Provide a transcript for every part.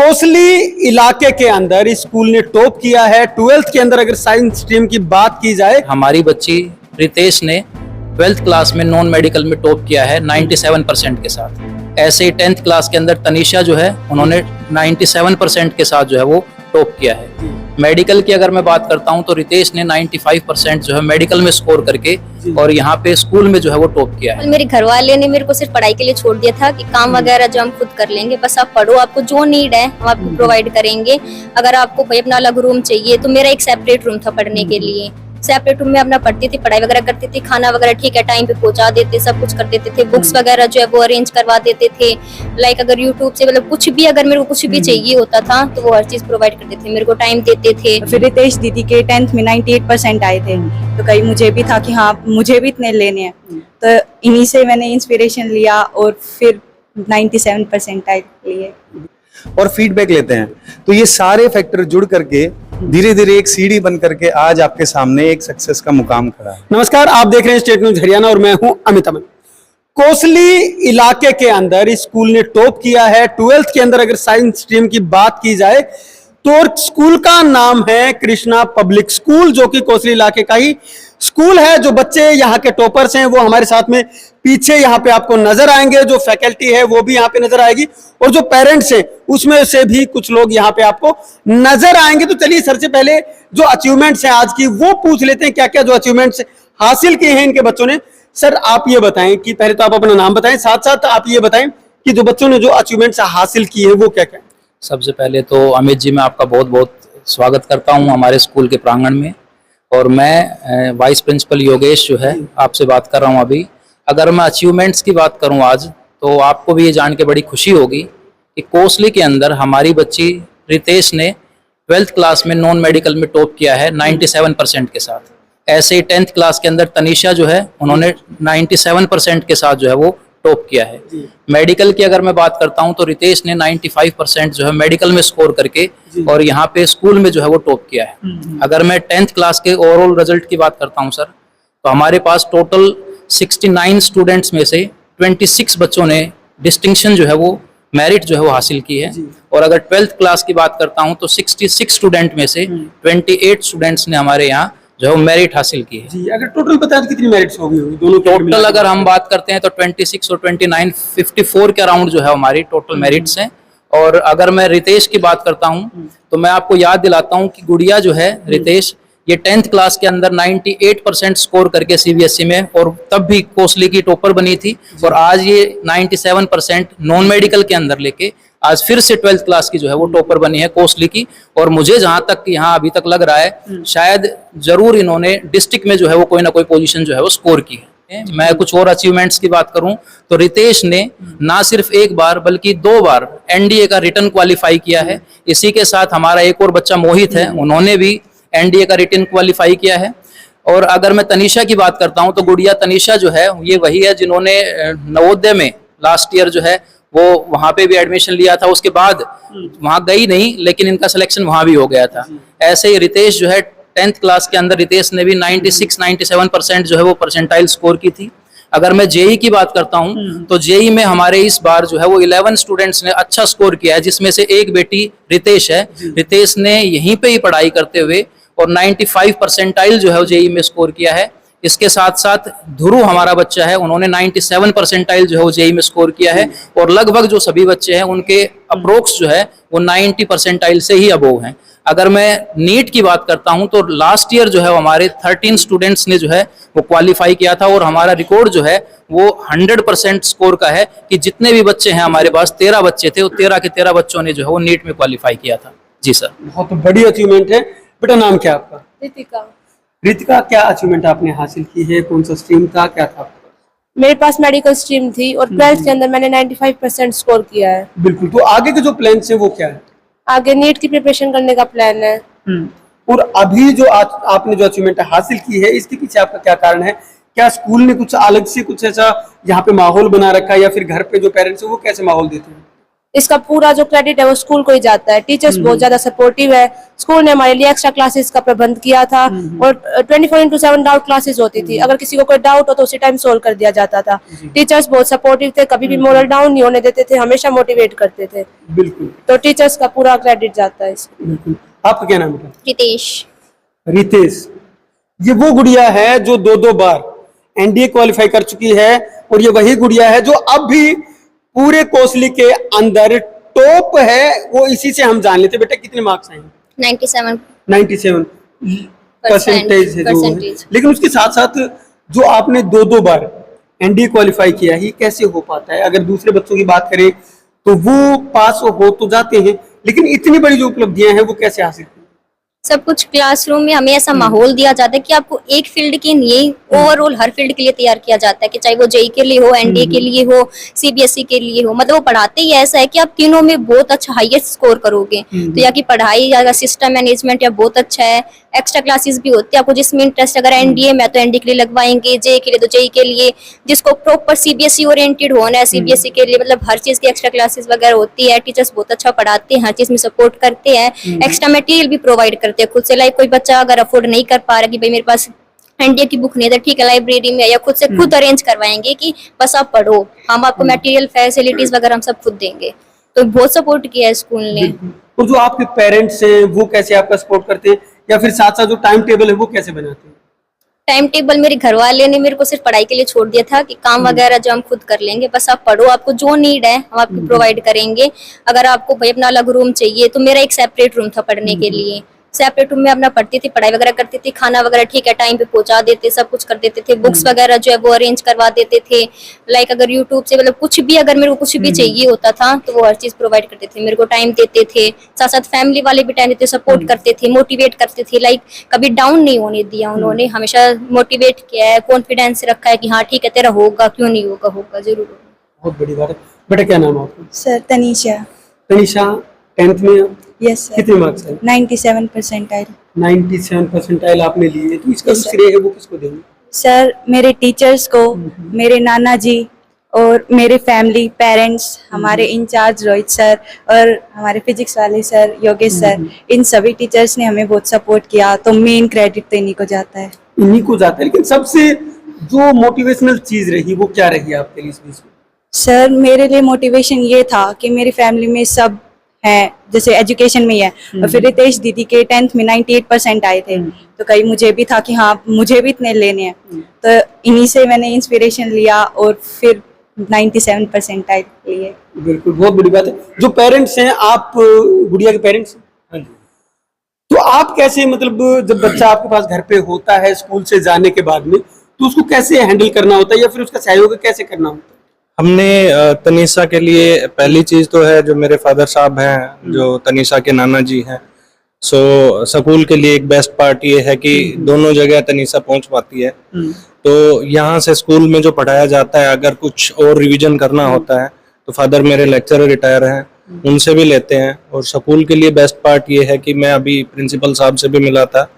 कोसली इलाके के अंदर इस स्कूल ने टॉप किया है। 12th के अंदर अगर साइंस स्ट्रीम की बात की जाए, हमारी बच्ची रितेश ने 12th क्लास में नॉन मेडिकल में टॉप किया है 97% के साथ। ऐसे ही 10th क्लास के अंदर तनीषा जो है उन्होंने 97% के साथ जो है वो टॉप किया है। मेडिकल की अगर मैं बात करता हूं तो रितेश ने 95% जो है मेडिकल में स्कोर करके और यहाँ पे स्कूल में जो है वो टॉप किया है। मेरे घर वाले ने मेरे को सिर्फ पढ़ाई के लिए छोड़ दिया था कि काम वगैरह जो हम खुद कर लेंगे, बस आप पढ़ो, आपको जो नीड है हम आपको प्रोवाइड करेंगे। अगर आपको कोई अपना अलग रूम चाहिए तो मेरा एक सेपरेट रूम था पढ़ने के लिए। सेपरेट रूम में अपना पढ़ती थी, पढ़ाई वगैरह करती थी, खाना वगैरह ठीक है टाइम पे पहुंचा देते, सब कुछ कर देते थे। बुक्स वगैरह जो है वो अरेंज करवा देते थे। लाइक अगर यूट्यूब से मतलब कुछ भी अगर मेरे को कुछ भी चाहिए होता था तो वो हर चीज प्रोवाइड करते थे, मेरे को टाइम देते थे। फिर रितेश दीदी के 10th में 98% आए थे, तो कहीं मुझे भी था कि हाँ मुझे भी इतने लेने हैं, तो इन्हीं से मैंने इंस्पिरेशन लिया और फिर 97% आए लिए और फीडबैक लेते हैं। तो ये सारे फैक्टर जुड़ करके धीरे धीरे एक सीढ़ी बन करके आज आपके सामने एक सक्सेस का मुकाम खड़ा है। नमस्कार, आप देख रहे हैं स्टेट न्यूज हरियाणा और मैं हूं अमित अमन। कोसली इलाके के अंदर इस स्कूल ने टॉप किया है। 12th के अंदर अगर साइंस स्ट्रीम की बात की जाए तो स्कूल का नाम है कृष्णा पब्लिक स्कूल, जो कि कोसली इलाके का ही स्कूल है। जो बच्चे यहाँ के टॉपर्स हैं वो हमारे साथ में पीछे यहाँ पे आपको नजर आएंगे, जो फैकल्टी है वो भी यहाँ पे नजर आएगी और जो पेरेंट्स हैं उसमें से भी कुछ लोग यहाँ पे आपको नजर आएंगे। तो चलिए सबसे पहले जो अचीवमेंट्स हैं आज की वो पूछ लेते हैं, क्या क्या जो अचीवमेंट्स हासिल किए हैं इनके बच्चों ने। सर आप ये बताएं कि पहले तो आप अपना नाम बताएं, साथ साथ आप ये बताएं कि जो बच्चों ने जो अचीवमेंट्स हासिल किए हैं वो क्या क्या। सबसे पहले तो अमित जी मैं आपका बहुत बहुत स्वागत करता हूं हमारे स्कूल के प्रांगण में, और मैं वाइस प्रिंसिपल योगेश जो है आपसे बात कर रहा हूं अभी। अगर मैं अचीवमेंट्स की बात करूं आज तो आपको भी ये जान के बड़ी खुशी होगी कि कोसली के अंदर हमारी बच्ची रितेश ने 12th क्लास में नॉन मेडिकल में टॉप किया है 97% के साथ। ऐसे ही 10th क्लास के अंदर तनीषा जो है उन्होंने 97% के साथ जो है वो टॉप किया है। मेडिकल की अगर मैं बात करता हूं तो रितेश ने 95% जो है मेडिकल में स्कोर करके और यहाँ पे स्कूल में जो है वो टॉप किया है। अगर मैं 10th क्लास के ओवरऑल रिजल्ट की बात करता हूं सर, तो हमारे पास टोटल 69 स्टूडेंट्स में से 26 बच्चों ने डिस्टिंक्शन जो है वो मेरिट जो है वो हासिल की है। और अगर 12th क्लास की बात करता हूं तो 66 स्टूडेंट में से 28 स्टूडेंट्स ने हमारे यहाँ जो है मेरिट हासिल की है। जी, अगर टोटल बताएं तो कितनी मेरिट्स होगी दोनों टोटल अगर हम बात करते हैं तो 26 और 29 54 के अराउंड जो है हमारी टोटल मेरिट्स हैं। और अगर मैं रितेश की बात करता हूं तो मैं आपको याद दिलाता हूं कि गुड़िया जो है रितेश ये 10th क्लास के अंदर 98% स्कोर करके सीबीएसई में और तब भी कोसली की टॉपर बनी थी, और आज ये 97% नॉन मेडिकल के अंदर लेके आज फिर से 12th क्लास की जो है वो टॉपर बनी है कोसली की। और मुझे जहां तक यहाँ अभी तक लग रहा है शायद जरूर इन्होंने डिस्ट्रिक्ट में जो है वो कोई ना कोई पोजीशन जो है वो स्कोर की है। मैं कुछ और अचीवमेंट्स की बात करूं तो रितेश ने ना सिर्फ एक बार बल्कि 2 बार एनडीए का रिटन क्वालिफाई किया है। इसी के साथ हमारा एक और बच्चा मोहित है, उन्होंने भी एनडीए का रिटन क्वालिफाई किया है। और अगर मैं तनीषा की बात करता हूं तो गुड़िया तनीषा जो है ये वही है जिन्होंने नवोदय में लास्ट ईयर जो है वो वहां पे भी एडमिशन लिया था, उसके बाद वहां गई नहीं लेकिन इनका सिलेक्शन वहां भी हो गया था। ऐसे ही रितेश जो है 10th क्लास के अंदर रितेश ने भी 96-97% जो है वो परसेंटाइल स्कोर की थी। अगर मैं जेई की बात करता हूं तो जेई में हमारे इस बार जो है वो 11 स्टूडेंट्स ने अच्छा स्कोर किया है, जिसमें से एक बेटी रितेश है। रितेश ने यहीं पे ही पढ़ाई करते हुए और 95 परसेंटाइल जो है जेई में स्कोर किया है। इसके साथ साथ ध्रुव हमारा बच्चा है, उन्होंने 97 परसेंटाइल जो है वो जेई में स्कोर किया है। और लगभग जो सभी बच्चे हैं उनके अप्रोक्स जो है वो 90 परसेंटाइल से ही अबोव हैं। अगर मैं नीट की बात करता हूं तो लास्ट ईयर जो है हमारे 13 स्टूडेंट्स ने जो है वो क्वालिफाई किया था, और हमारा रिकॉर्ड जो है वो 100% स्कोर का है कि जितने भी बच्चे हैं हमारे पास 13 बच्चे थे, वो 13 के 13 बच्चों ने जो है वो नीट में क्वालिफाई किया था। जी सर, बहुत बड़ी अचीवमेंट है। बेटा नाम क्या आपका? रितिका। रितिका, क्या अचीवमेंट आपने हासिल की है? कौन सा स्ट्रीम था, क्या था? मेरे पास मेडिकल स्ट्रीम थी और 12th के अंदर मैंने 95% स्कोर किया है। बिल्कुल, तो आगे के जो प्लान है वो क्या है? आगे नीट की प्रिपरेशन करने का प्लान है। और अभी जो आपने जो अचीवमेंट हासिल की है इसके पीछे आपका क्या कारण है? क्या स्कूल ने कुछ अलग से कुछ ऐसा यहाँ पे माहौल बना रखा है, या फिर घर पे जो पेरेंट्स है वो कैसे माहौल देते हैं? इसका पूरा जो क्रेडिट है वो स्कूल को ही जाता है। टीचर्स बहुत ज्यादा सपोर्टिव है। स्कूल ने हमारे लिए एक्स्ट्रा क्लासेस का प्रबंध किया था और 24/7 डाउट क्लासेस होती थी। अगर किसी को कोई डाउट हो तो उसी टाइम सोल्व कर दिया जाता था। टीचर्स बहुत सपोर्टिव थे, कभी भी मोरल डाउन नहीं होने देते थे, हमेशा मोटिवेट करते थे। बिल्कुल तो टीचर्स का पूरा क्रेडिट जाता है इसमें। बिल्कुल। आपका क्या नाम है? रितेश। रितेश, ये वो गुड़िया है जो 2 बार एनडीए क्वालिफाई कर चुकी है और ये वही गुड़िया है जो अब भी पूरे कोसली के अंदर टॉप है। वो इसी से हम जान लेते। बेटा कितने मार्क्स आए? 97 परसेंटेज है जो है। परसेंटेज। लेकिन उसके साथ साथ जो आपने 2 बार एनडीए क्वालिफाई किया है, ये कैसे हो पाता है? अगर दूसरे बच्चों की बात करें तो वो पास हो तो जाते हैं, लेकिन इतनी बड़ी जो उपलब्धियां हैं वो कैसे हासिल की? सब कुछ क्लासरूम में हमें ऐसा माहौल दिया जाता है कि आपको एक फील्ड के लिए ओवरऑल हर फील्ड के लिए तैयार किया जाता है, कि चाहे वो जेई के लिए हो, एनडीए के लिए हो, सीबीएसई के लिए हो। मतलब वो पढ़ाते ही ऐसा है कि आप तीनों में बहुत अच्छा हाईएस्ट स्कोर करोगे। तो यहाँ की पढ़ाई या सिस्टम मैनेजमेंट या बहुत अच्छा है। एक्स्ट्रा क्लासेस भी होती है आपको जिसमें इंटरेस्ट, अगर एनडीए में तो एनडीए के लिए लगवाएंगे, जेई के लिए तो जेई के लिए। जिसको प्रॉपर सीबीएसई ओरिएंटेड होना है, सीबीएसई के लिए मतलब हर चीज की एक्स्ट्रा क्लासेस वगैरह होती है। टीचर्स बहुत अच्छा पढ़ाते हैं, हर चीज में सपोर्ट करते हैं। एक्स्ट्रा मटेरियल भी प्रोवाइड करते हैं खुद से। लाइक कोई बच्चा अगर अफोर्ड नहीं कर पा रहा कि भाई मेरे पास एनडीए की बुक नहीं है, तो ठीक है लाइब्रेरी में या खुद से खुद अरेंज करवाएंगे कि बस आप पढ़ो, हम आपको मटेरियल फैसिलिटीज वगैरह हम सब खुद देंगे। तो बहुत सपोर्ट किया है स्कूल ने। और जो आपके पेरेंट्स हैं वो कैसे आपका सपोर्ट करते हैं, या फिर साथ साथ जो टाइम टेबल है वो कैसे बनाते हैं? टाइम टेबल मेरे घर वाले ने मेरे को सिर्फ पढ़ाई के लिए छोड़ दिया था कि काम वगैरह जो हम खुद कर लेंगे, बस आप पढ़ो, आपको जो नीड है हम आपको प्रोवाइड करेंगे। अगर आपको भाई अपना अलग रूम चाहिए तो मेरा एक सेपरेट रूम था पढ़ने के लिए। सेपरेट रूम में अपना पढ़ती थी, पढ़ाई वगैरह करती थी, खाना वगैरह ठीक है टाइम पे पहुंचा देते, सब कुछ कर देते थे। बुक्स वगैरह जो है वो अरेंज करवा देते थे। लाइक अगर यूट्यूब से मतलब कुछ भी अगर मेरे को कुछ भी चाहिए होता था तो वो हर चीज प्रोवाइड करते थे, मेरे को टाइम देते थे। साथ साथ फैमिली वाले भी टाइम देते, सपोर्ट करते थे, मोटिवेट करते थे। लाइक कभी डाउन नहीं होने दिया उन्होंने, हमेशा मोटिवेट किया है, कॉन्फिडेंस रखा है कि हाँ ठीक है तेरा होगा, क्यों नहीं होगा, होगा जरूर होगा। बहुत बड़ी बात है। बेटा क्या नाम है आपका? सर तनीषा। तनीषा, 10th में यस सर। कितने मार्क्स आए? 97 परसेंटाइल। 97 परसेंटाइल आपने लिए, तो इसका Yes, sir. श्रेय है वो किसको देंगे? सर मेरे टीचर्स को, मेरे नाना जी और मेरे फैमिली पेरेंट्स, हमारे इंचार्ज रोहित सर और हमारे फिजिक्स वाले सर योगेश सर, इन सभी टीचर्स ने हमें बहुत सपोर्ट किया। तो मेन क्रेडिट तो इन्हीं को जाता है। इन्हीं को जाता है। लेकिन सबसे जो मोटिवेशनल चीज रही वो क्या रही आपके लिए इस बीच में? सर मेरे लिए मोटिवेशन ये था कि मेरी फैमिली में सब है, जैसे एजुकेशन में ही है, और फिर रितेश दीदी के 10th में 98% आए थे, तो कहीं मुझे भी था कि हाँ मुझे भी इतने लेने हैं। तो इन्हीं से मैंने इंस्पिरेशन लिया और फिर 97% आए लिए। बिल्कुल, बहुत बड़ी बात है। जो पेरेंट्स हैं, आप गुड़िया के पेरेंट्स हैं? हाँ जी। तो आप कैसे, मतलब जब बच्चा आपके पास घर पे होता है स्कूल से जाने के बाद में, तो उसको कैसे हैंडल करना होता है या फिर उसका सहयोग कैसे करना होता है? हमने तनीषा के लिए पहली चीज तो है जो मेरे फादर साहब हैं, जो तनीषा के नाना जी हैं। सो स्कूल के लिए एक बेस्ट पार्ट ये है कि दोनों जगह तनीषा पहुंच पाती है। तो यहाँ से स्कूल में जो पढ़ाया जाता है, अगर कुछ और रिवीजन करना होता है तो फादर मेरे लेक्चरर रिटायर हैं, उनसे भी लेते हैं। और स्कूल के लिए बेस्ट पार्ट ये है कि मैं अभी प्रिंसिपल साहब से भी मिला था।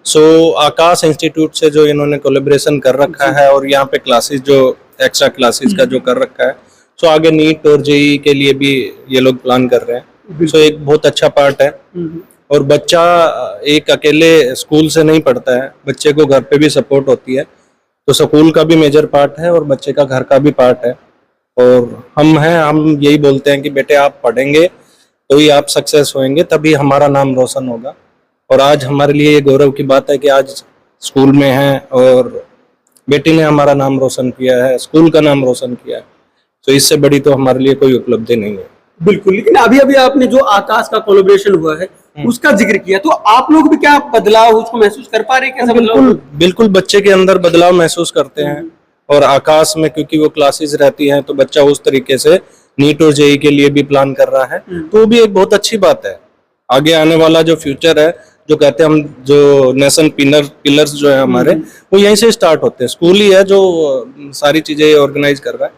सो आकाश इंस्टीट्यूट से जो इन्होंने कोलेब्रेशन कर रखा है और यहाँ पे क्लासेस जो एक्स्ट्रा क्लासेस का जो कर रखा है, सो आगे नीट और जेई के लिए भी ये लोग प्लान कर रहे हैं। सो एक बहुत अच्छा पार्ट है। और बच्चा एक अकेले स्कूल से नहीं पढ़ता है, बच्चे को घर पे भी सपोर्ट होती है। तो स्कूल का भी मेजर पार्ट है और बच्चे का घर का भी पार्ट है। और हम यही बोलते हैं कि बेटे आप पढ़ेंगे तो ही आप सक्सेस होंगे, तभी हमारा नाम रोशन होगा। और आज हमारे लिए ये गौरव की बात है कि आज स्कूल में हैं और बेटी ने हमारा नाम रोशन किया है, स्कूल का नाम रोशन किया है। तो इससे बड़ी तो हमारे लिए कोई उपलब्धि नहीं है। बिल्कुल। लेकिन अभी अभी आपने जो आकाश का कोलैबोरेशन हुआ है उसका जिक्र किया, तो आप लोग भी क्या बदलाव उसको महसूस कर पा रहे हैं? कैसा बदलाव? बिल्कुल बच्चे के अंदर बदलाव महसूस करते हैं। और आकाश में क्योंकि वो क्लासेस रहती हैं तो बच्चा उस तरीके से नीट और जेई के लिए भी प्लान कर रहा है, तो वो भी एक बहुत अच्छी बात है। आगे आने वाला जो फ्यूचर है, जो कहते हैं हम, जो नेशन पिलर्स जो है हमारे, वो यहीं से स्टार्ट होते हैं। स्कूल ही है जो सारी चीजें ऑर्गेनाइज कर रहा है।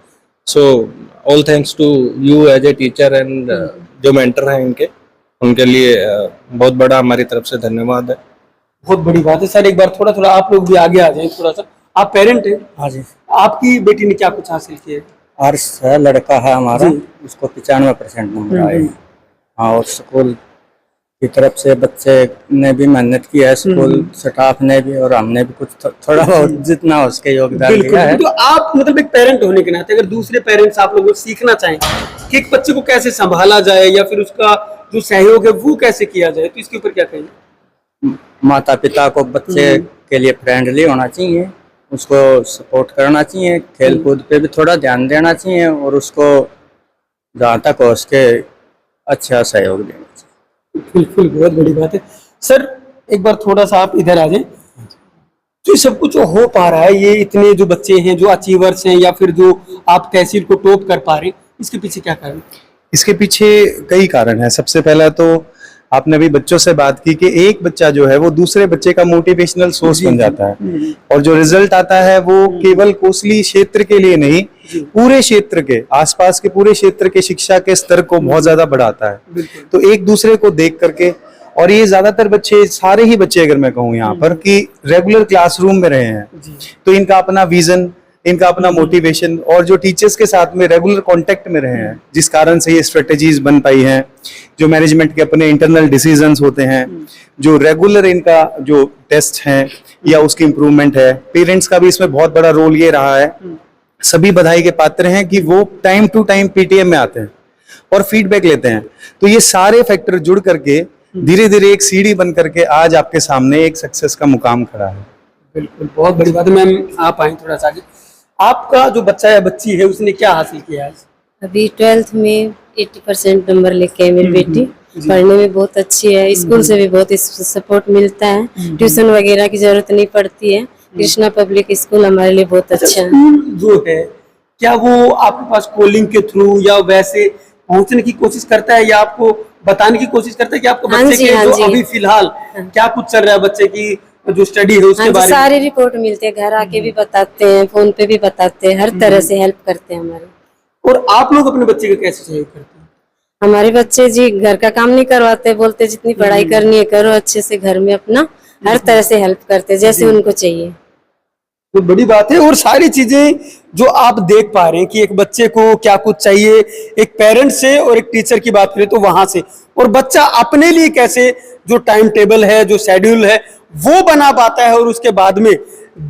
So all thanks to you as a teacher and जो मेंटर हैं इनके, उनके लिए बहुत बड़ा हमारी तरफ से धन्यवाद है। बहुत बड़ी बात है सर। एक बार थोड़ा आप लोग भी आगे आ जाएं थोड़ा सा। आप पेरेंट हैं? हाँ जी। आपकी बेटी ने क्या कुछ हासिल किया है? अर्श है, लड़का है हमारा, उसको 95% नंबर आए हैं। हाँ, और स्कूल की तरफ से बच्चे ने भी मेहनत की है, स्कूल स्टाफ ने भी, और हमने भी कुछ थोड़ा बहुत जितना हो उसके योगदान दिया है। तो आप मतलब एक पेरेंट होने के नाते अगर दूसरे पेरेंट्स आप लोगों को सीखना चाहें कि एक बच्चे को कैसे संभाला जाए या फिर उसका जो सहयोग है वो कैसे किया जाए, तो इसके ऊपर क्या कहेंगे? माता पिता को बच्चे के लिए फ्रेंडली होना चाहिए, उसको सपोर्ट करना चाहिए, खेल कूद पे भी थोड़ा ध्यान देना चाहिए, और उसको जहाँ तक हो उसके अच्छा सहयोग देना चाहिए। बिल्कुल, बहुत बड़ी बात है। सर एक बार थोड़ा सा आप इधर आ जाएं। तो ये सब कुछ हो पा रहा है, ये इतने जो बच्चे हैं जो अचीवर्स हैं या फिर जो आप तहसील को टॉप कर पा रहे हैं, इसके पीछे क्या कारण? इसके पीछे कई कारण है। सबसे पहला तो आपने अभी बच्चों से बात की कि एक बच्चा जो है वो दूसरे बच्चे का मोटिवेशनल सोर्स बन जाता है, और जो रिजल्ट आता है वो केवल कोसली क्षेत्र के लिए नहीं, पूरे क्षेत्र के आसपास के पूरे क्षेत्र के शिक्षा के स्तर को बहुत ज्यादा बढ़ाता है। तो एक दूसरे को देख करके, और ये ज्यादातर बच्चे, सारे ही बच्चे अगर मैं कहूँ यहाँ पर कि रेगुलर क्लासरूम में रहे हैं, तो इनका अपना विजन, इनका अपना मोटिवेशन, और जो टीचर्स के साथ में रेगुलर कांटेक्ट में रहे हैं, जिस कारण से ये स्ट्रेटेजीज बन पाई हैं, जो मैनेजमेंट के अपने इंटरनल डिसीजंस होते हैं, जो रेगुलर इनका जो टेस्ट हैं या उसकी इम्प्रूवमेंट है। पेरेंट्स का भी इसमें बहुत बड़ा रोल ये रहा है। सभी बधाई के पात्र हैं कि वो टाइम टू टाइम पीटीएम में आते हैं और फीडबैक लेते हैं। तो ये सारे फैक्टर जुड़ करके धीरे धीरे एक सीढ़ी बन करके आज आपके सामने एक सक्सेस का मुकाम खड़ा है। बिल्कुल, बहुत बड़ी बात है। मैम आप आए थोड़ा सा आगे। आपका जो बच्चा या बच्ची है उसने क्या हासिल किया आज? अभी 12th में 80% नंबर लेके आई मेरी बेटी। पढ़ने में बहुत अच्छी है, स्कूल से भी बहुत सपोर्ट मिलता है, ट्यूशन वगैरह की जरूरत नहीं पड़ती है। कृष्णा पब्लिक स्कूल हमारे लिए बहुत अच्छा है। स्कूल जो है क्या वो आपके पास कॉलिंग के थ्रू या वैसे पहुंचने की कोशिश करता है या आपको बताने की कोशिश करता है कि आपको बच्चे के जो अभी फिलहाल क्या कुछ चल रहा है, बच्चे की जो स्टडी है उसके बारे में सारी रिपोर्ट मिलते हैं, घर आके भी बताते हैं, फोन पे भी बताते हैं, हर तरह से हेल्प करते हैं हमारे। और आप लोग अपने बच्चे का कैसे सहयोग करते हैं? हमारे बच्चे जी घर का काम नहीं करवाते, बोलते जितनी पढ़ाई करनी है करो, अच्छे से घर में अपना हर तरह से हेल्प करते जैसे उनको चाहिए। तो बड़ी बात है। और सारी चीजें जो आप देख पा रहे हैं कि एक बच्चे को क्या कुछ चाहिए, एक पेरेंट से और एक टीचर की बात करें तो वहां से, और बच्चा अपने लिए कैसे जो टाइम टेबल है, जो शेड्यूल है वो बना पाता है, और उसके बाद में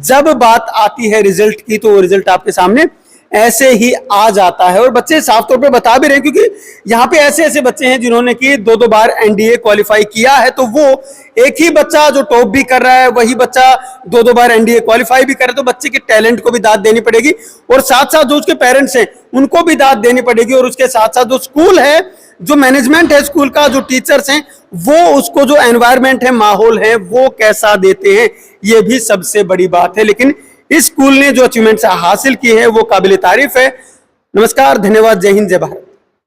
जब बात आती है रिजल्ट की तो वो रिजल्ट आपके सामने ऐसे ही आ जाता है। और बच्चे साफ तौर पे बता भी रहे हैं, क्योंकि यहाँ पे ऐसे ऐसे बच्चे हैं जिन्होंने कि 2-2 बार एनडीए क्वालिफाई किया है। तो वो एक ही बच्चा जो टॉप भी कर रहा है, वही बच्चा 2-2 बार एनडीए क्वालिफाई भी कर रहा है। तो बच्चे के टैलेंट को भी दाद देनी पड़ेगी, और साथ साथ जो उसके पेरेंट्स हैं उनको भी दाद देनी पड़ेगी, और उसके साथ साथ जो स्कूल है, जो मैनेजमेंट है स्कूल का, जो टीचर्स हैं, वो उसको जो एनवायरमेंट है, माहौल है, वो कैसा देते हैं, ये भी सबसे बड़ी बात है। लेकिन इस स्कूल ने जो अचीवमेंट्स हासिल की है वो काबिल तारीफ है। नमस्कार, धन्यवाद, जय हिंद, जय भारत।